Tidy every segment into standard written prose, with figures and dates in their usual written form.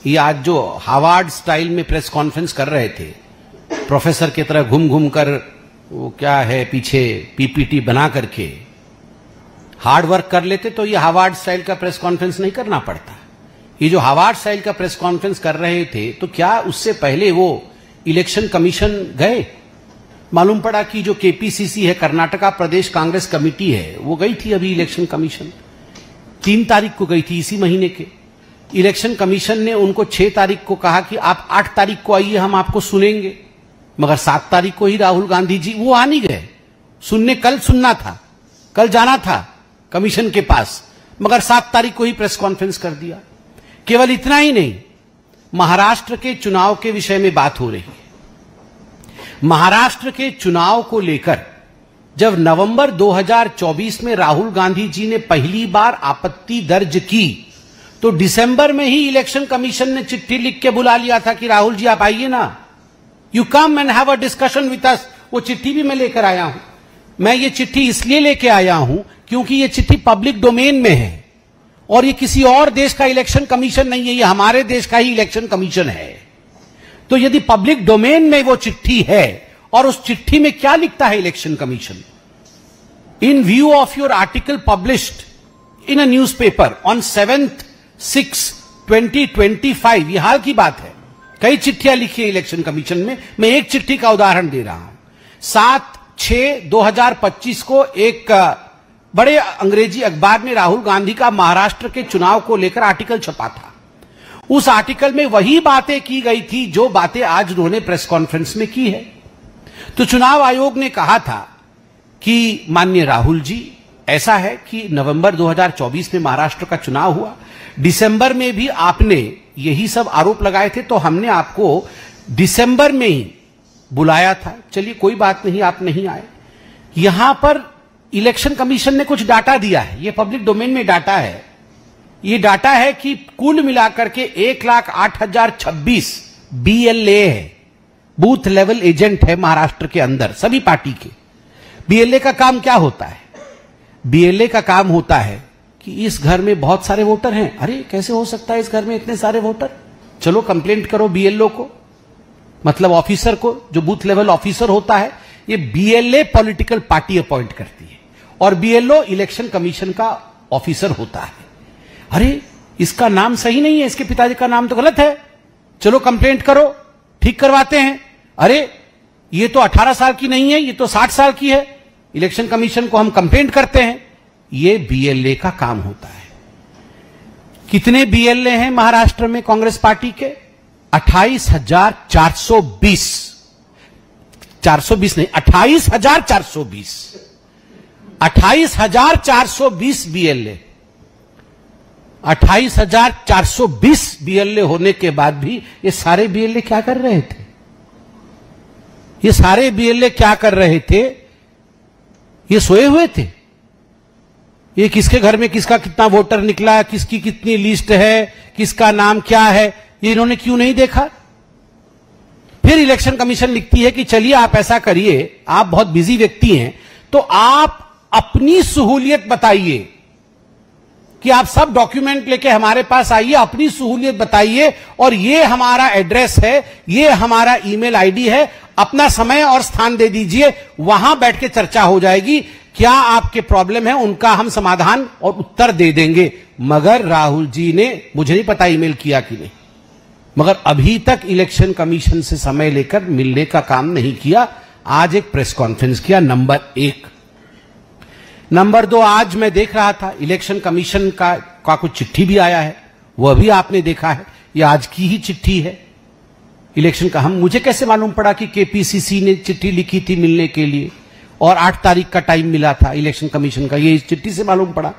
ये आज जो हार्वर्ड स्टाइल में प्रेस कॉन्फ्रेंस कर रहे थे, प्रोफेसर की तरह घूम घूम कर, वो क्या है पीछे पीपीटी बना करके हार्ड वर्क कर लेते तो ये हार्वर्ड स्टाइल का प्रेस कॉन्फ्रेंस नहीं करना पड़ता। ये जो हार्वर्ड स्टाइल का प्रेस कॉन्फ्रेंस कर रहे थे तो क्या उससे पहले वो इलेक्शन कमीशन गए? मालूम पड़ा कि जो केपीसीसी है, कर्नाटका प्रदेश कांग्रेस कमेटी है, वो गई थी अभी इलेक्शन कमीशन, 3 तारीख को गई थी इसी महीने के। इलेक्शन कमीशन ने उनको 6 तारीख को कहा कि आप 8 तारीख को आइए, हम आपको सुनेंगे। मगर 7 तारीख को ही राहुल गांधी जी वो आ नहीं गए सुनने। कल सुनना था, कल जाना था कमीशन के पास, मगर 7 तारीख को ही प्रेस कॉन्फ्रेंस कर दिया। केवल इतना ही नहीं, महाराष्ट्र के चुनाव के विषय में बात हो रही है। महाराष्ट्र के चुनाव को लेकर जब नवंबर 2024 में राहुल गांधी जी ने पहली बार आपत्ति दर्ज की तो दिसंबर में ही इलेक्शन कमीशन ने चिट्ठी लिख के बुला लिया था कि राहुल जी आप आइए ना, you come and have a discussion with us. वो चिट्ठी भी मैं लेकर आया हूं। मैं ये चिट्ठी इसलिए लेके आया हूं क्योंकि ये चिट्ठी पब्लिक डोमेन में है और ये किसी और देश का इलेक्शन कमीशन नहीं है, ये हमारे देश का ही इलेक्शन कमीशन है। तो यदि पब्लिक डोमेन में वो चिट्ठी है और उस चिट्ठी में क्या लिखता है election commission, in view of your article published in a newspaper on 7/6/2025, ये हाल की बात है। कई चिट्ठियां लिखी है इलेक्शन कमीशन में, मैं एक चिट्ठी का उदाहरण दे रहा हूं। 7/6/2025 को एक बड़े अंग्रेजी अखबार में राहुल गांधी का महाराष्ट्र के चुनाव को लेकर आर्टिकल छपा था। उस आर्टिकल में वही बातें की गई थी जो बातें आज उन्होंने प्रेस कॉन्फ्रेंस में की है। तो चुनाव आयोग ने कहा था कि माननीय राहुल जी, ऐसा है कि नवंबर 2024 में महाराष्ट्र का चुनाव हुआ, दिसंबर में भी आपने यही सब आरोप लगाए थे, तो हमने आपको दिसंबर में ही बुलाया था। चलिए कोई बात नहीं, आप नहीं आए। यहां पर इलेक्शन कमीशन ने कुछ डाटा दिया है, ये पब्लिक डोमेन में डाटा है। ये डाटा है कि कुल मिलाकर के 1,08,026 BLA है, बूथ लेवल एजेंट है महाराष्ट्र के अंदर सभी पार्टी के। BLA का काम क्या होता है? BLA का काम होता है कि इस घर में बहुत सारे वोटर हैं। अरे कैसे हो सकता है इस घर में इतने सारे वोटर? चलो कंप्लेंट करो BLO को, मतलब ऑफिसर को, जो बूथ लेवल ऑफिसर होता है। ये BLA पॉलिटिकल पार्टी अपॉइंट करती है और BLO इलेक्शन कमीशन का ऑफिसर होता है। अरे इसका नाम सही नहीं है, इसके पिताजी का नाम तो गलत है, चलो कंप्लेंट करो, ठीक करवाते हैं। अरे ये तो 18 साल की नहीं है, ये तो 60 साल की है, इलेक्शन कमीशन को हम कंप्लेंट करते हैं। ये BLA का काम होता है। कितने BLA हैं महाराष्ट्र में कांग्रेस पार्टी के? 28,420, 420 नहीं, 28,420, 28,420 BLA। 28,420 BLA होने के बाद भी ये सारे BLA क्या कर रहे थे? ये सारे BLA क्या कर रहे थे? ये सोए हुए थे। ये किसके घर में किसका कितना वोटर निकला, किसकी कितनी लिस्ट है, किसका नाम क्या है, ये इन्होंने क्यों नहीं देखा? फिर इलेक्शन कमीशन लिखती है कि चलिए आप ऐसा करिए, आप बहुत बिजी व्यक्ति हैं, तो आप अपनी सहूलियत बताइए कि आप सब डॉक्यूमेंट लेके हमारे पास आइए, अपनी सहूलियत बताइए, और ये हमारा एड्रेस है, ये हमारा ईमेल आईडी है, अपना समय और स्थान दे दीजिए, वहां बैठ के चर्चा हो जाएगी, क्या आपके प्रॉब्लम है उनका हम समाधान और उत्तर दे देंगे। मगर राहुल जी ने, मुझे नहीं पता ईमेल किया कि नहीं, मगर अभी तक इलेक्शन कमीशन से समय लेकर मिलने का काम नहीं किया। आज एक प्रेस कॉन्फ्रेंस किया, नंबर 1। नंबर 2, आज मैं देख रहा था इलेक्शन कमीशन का कुछ चिट्ठी भी आया है, वह भी आपने देखा है, यह आज की ही चिट्ठी है इलेक्शन का। मुझे कैसे मालूम पड़ा कि केपीसीसी ने चिट्ठी लिखी थी मिलने के लिए और 8 तारीख का टाइम मिला था इलेक्शन कमीशन का? ये इस चिट्ठी से मालूम पड़ा,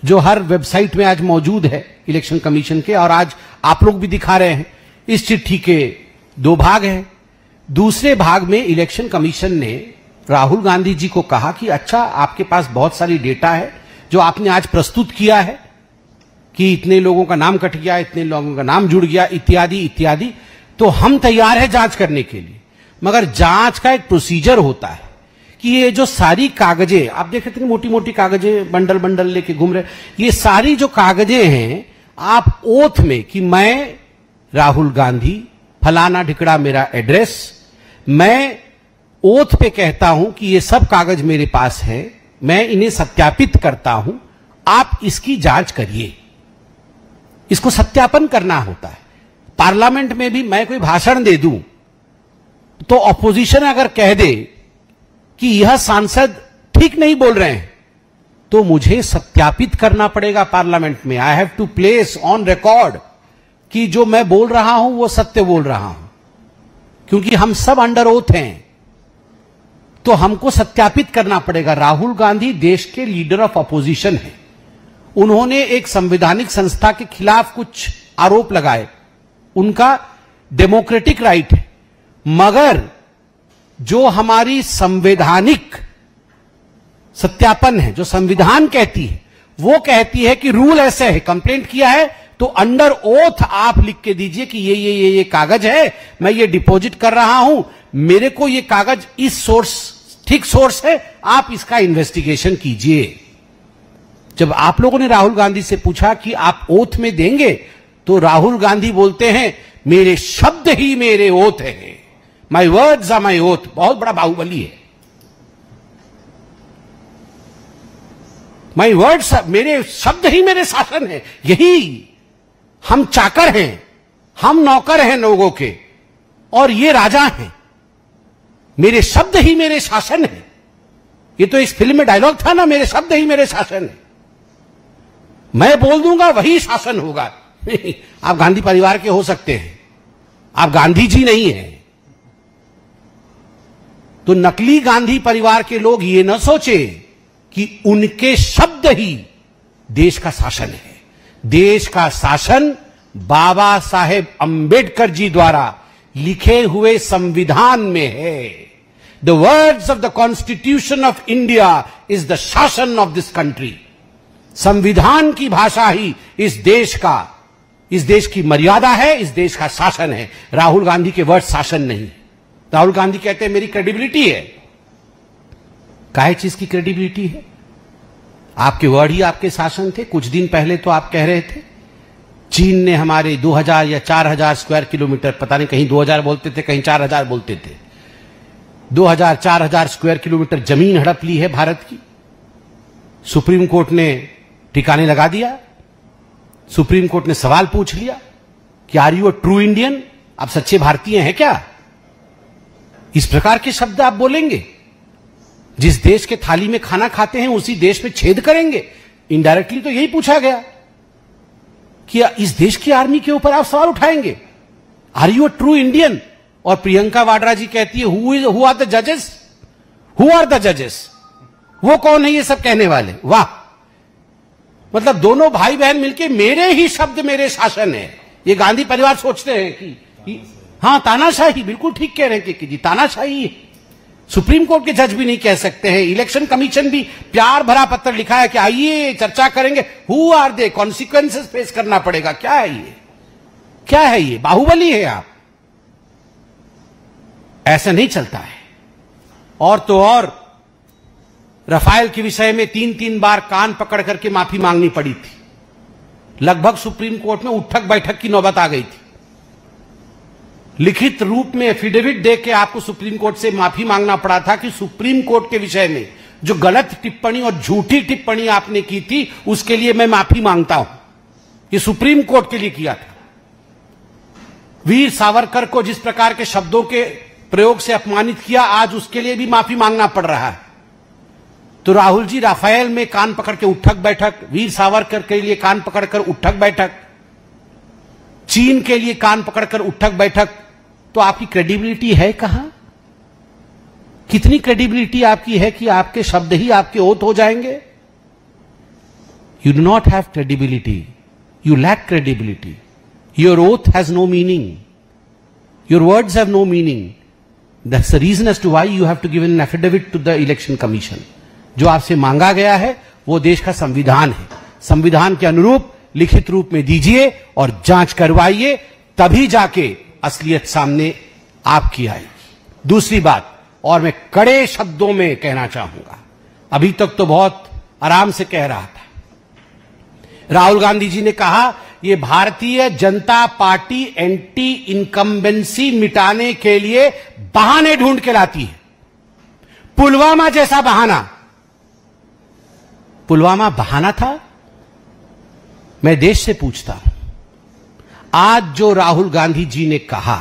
जो हर वेबसाइट में आज मौजूद है इलेक्शन कमीशन के, और आज आप लोग भी दिखा रहे हैं। इस चिट्ठी के 2 भाग हैं। दूसरे भाग में इलेक्शन कमीशन ने राहुल गांधी जी को कहा कि अच्छा, आपके पास बहुत सारी डेटा है जो आपने आज प्रस्तुत किया है कि इतने लोगों का नाम कट गया, इतने लोगों का नाम जुड़ गया, इत्यादि इत्यादि, तो हम तैयार है जांच करने के लिए। मगर जांच का एक प्रोसीजर होता है कि ये जो सारी कागजें आप देख रहे थे, मोटी मोटी कागजें बंडल बंडल लेके घूम रहे, ये सारी जो कागजें हैं, आप ओथ में कि मैं राहुल गांधी, फलाना ढिकड़ा मेरा एड्रेस, मैं ओथ पे कहता हूं कि ये सब कागज मेरे पास है, मैं इन्हें सत्यापित करता हूं, आप इसकी जांच करिए। इसको सत्यापन करना होता है। पार्लियामेंट में भी मैं कोई भाषण दे दूं तो ऑपोजिशन अगर कह दे कि यह सांसद ठीक नहीं बोल रहे हैं, तो मुझे सत्यापित करना पड़ेगा पार्लियामेंट में। I have to place on record कि जो मैं बोल रहा हूं वो सत्य बोल रहा हूं, क्योंकि हम सब अंडर ओथ हैं, तो हमको सत्यापित करना पड़ेगा। राहुल गांधी देश के लीडर ऑफ अपोजिशन हैं। उन्होंने एक संवैधानिक संस्था के खिलाफ कुछ आरोप लगाए, उनका डेमोक्रेटिक राइट है, मगर जो हमारी संवैधानिक सत्यापन है, जो संविधान कहती है, वो कहती है कि रूल ऐसे है, कंप्लेंट किया है तो अंडर ओथ आप लिख के दीजिए कि ये कागज है, मैं ये डिपॉजिट कर रहा हूं, मेरे को ये कागज इस सोर्स, ठीक सोर्स है, आप इसका इन्वेस्टिगेशन कीजिए। जब आप लोगों ने राहुल गांधी से पूछा कि आप ओथ में देंगे, तो राहुल गांधी बोलते हैं मेरे शब्द ही मेरे ओथ हैं, my words are my oath. बहुत बड़ा बाहुबली है। माई वर्ड्स, मेरे शब्द ही मेरे शासन है। यही हम चाकर हैं, हम नौकर हैं लोगों के, और ये राजा हैं। मेरे शब्द ही मेरे शासन है। ये तो इस फिल्म में डायलॉग था ना, मेरे शब्द ही मेरे शासन है। मैं बोल दूंगा वही शासन होगा। आप गांधी परिवार के हो सकते हैं, आप गांधी जी नहीं हैं। तो नकली गांधी परिवार के लोग ये न सोचे कि उनके शब्द ही देश का शासन है। देश का शासन बाबा साहेब अंबेडकर जी द्वारा लिखे हुए संविधान में है। The words of the constitution of India is the शासन ऑफ दिस कंट्री। संविधान की भाषा ही इस देश की मर्यादा है, इस देश का शासन है। राहुल गांधी के वर्ड शासन नहीं। राहुल गांधी कहते हैं मेरी क्रेडिबिलिटी है। काहे चीज की क्रेडिबिलिटी है? आपके वर्ड ही आपके शासन थे। कुछ दिन पहले तो आप कह रहे थे चीन ने हमारे 2000 या 4000 स्क्वायर किलोमीटर, पता नहीं कहीं 2000 बोलते थे, कहीं 4000 बोलते थे, 2000-4000 स्क्वायर किलोमीटर जमीन हड़प ली है भारत की। सुप्रीम कोर्ट ने ठिकाने लगा दिया। सुप्रीम कोर्ट ने सवाल पूछ लिया कि are you a true Indian? आप सच्चे भारतीय हैं क्या? इस प्रकार के शब्द आप बोलेंगे? जिस देश के थाली में खाना खाते हैं उसी देश में छेद करेंगे। इनडायरेक्टली तो यही पूछा गया कि इस देश की आर्मी के ऊपर आप सवाल उठाएंगे, are you a true Indian? और प्रियंका वाड्रा जी कहती है हु आर द जजेस? हु आर द जजेस? वो कौन है ये सब कहने वाले? वाह, मतलब दोनों भाई बहन मिलके मेरे ही शब्द मेरे शासन है। ये गांधी परिवार सोचते हैं कि हाँ तानाशाही, बिल्कुल ठीक कह रहे हैं कि जी तानाशाही है। सुप्रीम कोर्ट के जज भी नहीं कह सकते हैं। इलेक्शन कमीशन भी प्यार भरा पत्र लिखा है कि आइए चर्चा करेंगे। Who are they? Consequences face करना पड़ेगा। क्या है ये? क्या है ये? बाहुबली है आप। ऐसा नहीं चलता है। और तो और रफाल के विषय में 3-3 बार कान पकड़ करके माफी मांगनी पड़ी थी। लगभग सुप्रीम कोर्ट में उठक बैठक की नौबत आ गई थी। लिखित रूप में एफिडेविट दे के आपको सुप्रीम कोर्ट से माफी मांगना पड़ा था कि सुप्रीम कोर्ट के विषय में जो गलत टिप्पणी और झूठी टिप्पणी आपने की थी उसके लिए मैं माफी मांगता हूं। ये सुप्रीम कोर्ट के लिए किया था। वीर सावरकर को जिस प्रकार के शब्दों के प्रयोग से अपमानित किया, आज उसके लिए भी माफी मांगना पड़ रहा है। तो राहुल जी राफेल में कान पकड़ के उठक बैठक, वीर सावरकर के लिए कान पकड़कर उठक बैठक, चीन के लिए कान पकड़कर उठक बैठक, तो आपकी क्रेडिबिलिटी है कहां? कितनी क्रेडिबिलिटी आपकी है कि आपके शब्द ही आपके ओथ हो जाएंगे? You do not have credibility, you lack credibility. Your oath has no meaning, your words have no meaning. That's the reason as to why you have to give an affidavit to the election commission. जो आपसे मांगा गया है वो देश का संविधान है। संविधान के अनुरूप लिखित रूप में दीजिए और जांच करवाइए, तभी जाके असलियत सामने आपकी आएगी। दूसरी बात, और मैं कड़े शब्दों में कहना चाहूंगा, अभी तक तो बहुत आराम से कह रहा था। राहुल गांधी जी ने कहा ये Bharatiya Janata party anti incumbency मिटाने के लिए बहाने ढूंढ के लाती है। पुलवामा जैसा बहाना। पुलवामा बहाना था? मैं देश से पूछता हूं, आज जो राहुल गांधी जी ने कहा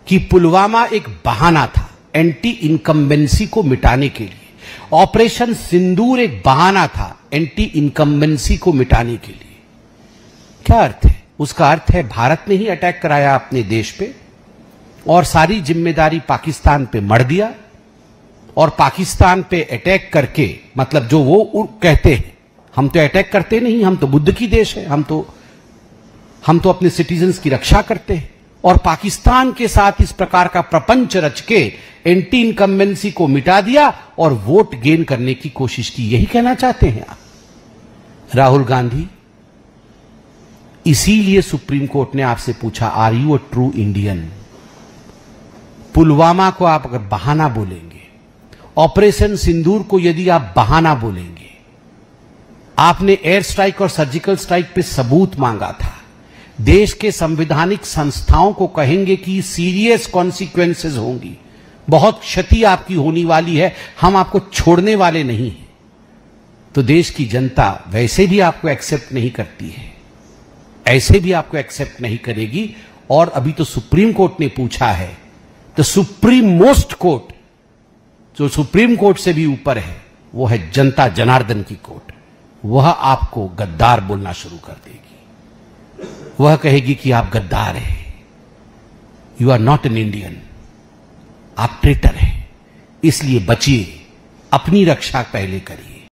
कि पुलवामा एक बहाना था एंटी इनकम्बेंसी को मिटाने के लिए, ऑपरेशन सिंदूर एक बहाना था एंटी इनकम्बेंसी को मिटाने के लिए, क्या अर्थ है? उसका अर्थ है भारत ने ही अटैक कराया अपने देश पे और सारी जिम्मेदारी पाकिस्तान पे मढ़ दिया, और पाकिस्तान पे अटैक करके, मतलब जो वो कहते हैं, हम तो अटैक करते नहीं, हम तो बुद्ध की देश है, हम तो अपने सिटीजन्स की रक्षा करते हैं, और पाकिस्तान के साथ इस प्रकार का प्रपंच रच के एंटी इनकम्बेंसी को मिटा दिया और वोट गेन करने की कोशिश की। यही कहना चाहते हैं आप, राहुल गांधी? इसीलिए सुप्रीम कोर्ट ने आपसे पूछा, are you a true Indian? Pulwama को आप अगर बहाना बोलेंगे, ऑपरेशन सिंदूर को यदि आप बहाना बोलेंगे, आपने एयर स्ट्राइक और सर्जिकल स्ट्राइक पे सबूत मांगा था, देश के संवैधानिक संस्थाओं को कहेंगे कि सीरियस कॉन्सिक्वेंसेस होंगी, बहुत क्षति आपकी होने वाली है, हम आपको छोड़ने वाले नहीं हैं, तो देश की जनता वैसे भी आपको एक्सेप्ट नहीं करती है, ऐसे भी आपको एक्सेप्ट नहीं करेगी। और अभी तो सुप्रीम कोर्ट ने पूछा है, तो सुप्रीम मोस्ट कोर्ट, जो सुप्रीम कोर्ट से भी ऊपर है, वो है जनता जनार्दन की कोर्ट। वह आपको गद्दार बोलना शुरू कर देगी, वह कहेगी कि आप गद्दार हैं, you are not an Indian, आप ट्रेटर हैं, इसलिए बचिए, अपनी रक्षा पहले करिए।